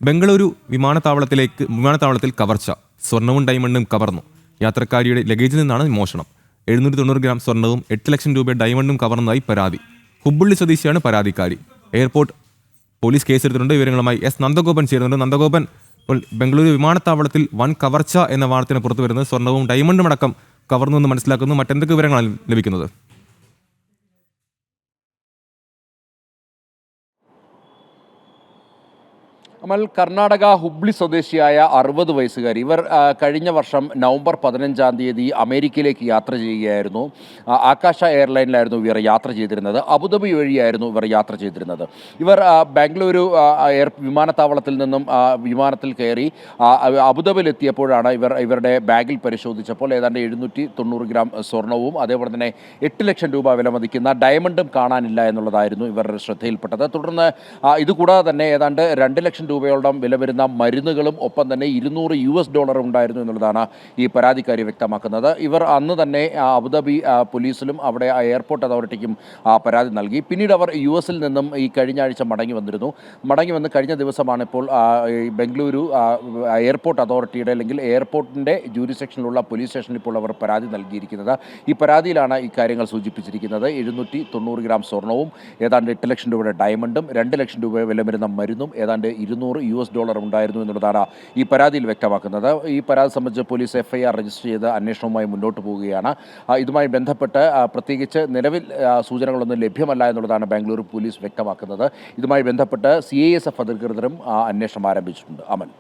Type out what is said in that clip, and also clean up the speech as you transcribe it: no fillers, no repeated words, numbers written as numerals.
ബംഗളൂരു വിമാനത്താവളത്തിൽ കവർച്ച. സ്വർണവും ഡയമണ്ടും കവർന്നു. യാത്രക്കാരിയുടെ ലഗേജിൽ നിന്നാണ് മോഷണം. 790 ഗ്രാം സ്വർണവും 8 ലക്ഷം രൂപ ഡയമണ്ടും കവർന്നതായി പരാതി. ഹുബ്ബള്ളി സ്വദേശിയാണ് പരാതിക്കാരി. എയർപോർട്ട് പോലീസ് കേസെടുത്തിട്ടുണ്ട്. വിവരങ്ങളുമായി എസ് നന്ദഗോപൻ ചേരുന്നുണ്ട്. നന്ദഗോപൻ, ഇപ്പോൾ ബംഗളൂരു വിമാനത്താവളത്തിൽ വൻ കവർച്ച എന്ന വാർത്തയാണ് പുറത്തു വരുന്നത്. സ്വർണവും ഡയമണ്ടും അടക്കം കവർന്നു എന്ന് മനസ്സിലാക്കുന്നു. മറ്റെന്തൊക്കെ വിവരങ്ങളാണ് ലഭിക്കുന്നത്? അമൽ, കർണാടക ഹുബ്ലി സ്വദേശിയായ 60 വയസ്സുകാരി ഇവർ കഴിഞ്ഞ വർഷം നവംബർ 15-ാം തീയതി അമേരിക്കയിലേക്ക് യാത്ര ചെയ്യുകയായിരുന്നു. ആകാശ എയർലൈനിലായിരുന്നു ഇവർ യാത്ര ചെയ്തിരുന്നത്. അബുദാബി വഴിയായിരുന്നു ഇവർ യാത്ര ചെയ്തിരുന്നത്. ഇവർ ബാംഗ്ലൂരു വിമാനത്താവളത്തിൽ നിന്നും വിമാനത്തിൽ കയറി അബുദാബിയിലെത്തിയപ്പോഴാണ് ഇവരുടെ ബാഗിൽ പരിശോധിച്ചപ്പോൾ ഏതാണ്ട് 790 ഗ്രാം സ്വർണവും അതേപോലെ തന്നെ 8 ലക്ഷം രൂപ വിലമതിക്കുന്ന ഡയമണ്ടും കാണാനില്ല എന്നുള്ളതായിരുന്നു ഇവരുടെ ശ്രദ്ധയിൽപ്പെട്ടത്. തുടർന്ന് ഇതുകൂടാതെ തന്നെ ഏതാണ്ട് 2 ലക്ഷം രൂപയോളം വില വരുന്ന മരുന്നുകളും ഒപ്പം തന്നെ $200 ഉണ്ടായിരുന്നു എന്നുള്ളതാണ് ഈ പരാതിക്കാരി വ്യക്തമാക്കുന്നത്. ഇവർ അന്ന് തന്നെ അബുദാബി പോലീസിലും അവിടെ എയർപോർട്ട് അതോറിറ്റിക്കും പരാതി നൽകി. പിന്നീട് അവർ US-ൽ നിന്നും ഈ കഴിഞ്ഞ ആഴ്ച മടങ്ങി വന്ന് കഴിഞ്ഞ ദിവസമാണ് ഇപ്പോൾ ബംഗളൂരു എയർപോർട്ട് അതോറിറ്റിയുടെ അല്ലെങ്കിൽ എയർപോർട്ടിൻ്റെ ജൂറിസ്ഡിക്ഷനിലുള്ള പോലീസ് സ്റ്റേഷനിൽ ഇപ്പോൾ അവർ പരാതി നൽകിയിരിക്കുന്നത്. ഈ പരാതിയിലാണ് ഈ കാര്യങ്ങൾ സൂചിപ്പിച്ചിരിക്കുന്നത്. 790 ഗ്രാം സ്വർണവും ഏതാണ്ട് 8 ലക്ഷം രൂപയുടെ ഡയമണ്ടും 2 ലക്ഷം രൂപ വില വരുന്ന മരുന്നും ഏതാണ്ട് $200 ഉണ്ടായിരുന്നു എന്നുള്ളതാണ് ഈ പരാതിയിൽ വ്യക്തമാക്കുന്നത്. ഈ പരാതി സംബന്ധിച്ച് പോലീസ് FIR രജിസ്റ്റർ ചെയ്ത് അന്വേഷണവുമായി മുന്നോട്ട് പോവുകയാണ്. ഇതുമായി ബന്ധപ്പെട്ട് പ്രത്യേകിച്ച് നിലവിൽ സൂചനകളൊന്നും ലഭ്യമല്ല എന്നുള്ളതാണ് ബാംഗ്ലൂർ പോലീസ് വ്യക്തമാക്കുന്നത്. ഇതുമായി ബന്ധപ്പെട്ട് CISF അധികൃതരും അന്വേഷണം ആരംഭിച്ചിട്ടുണ്ട്. അമൽ.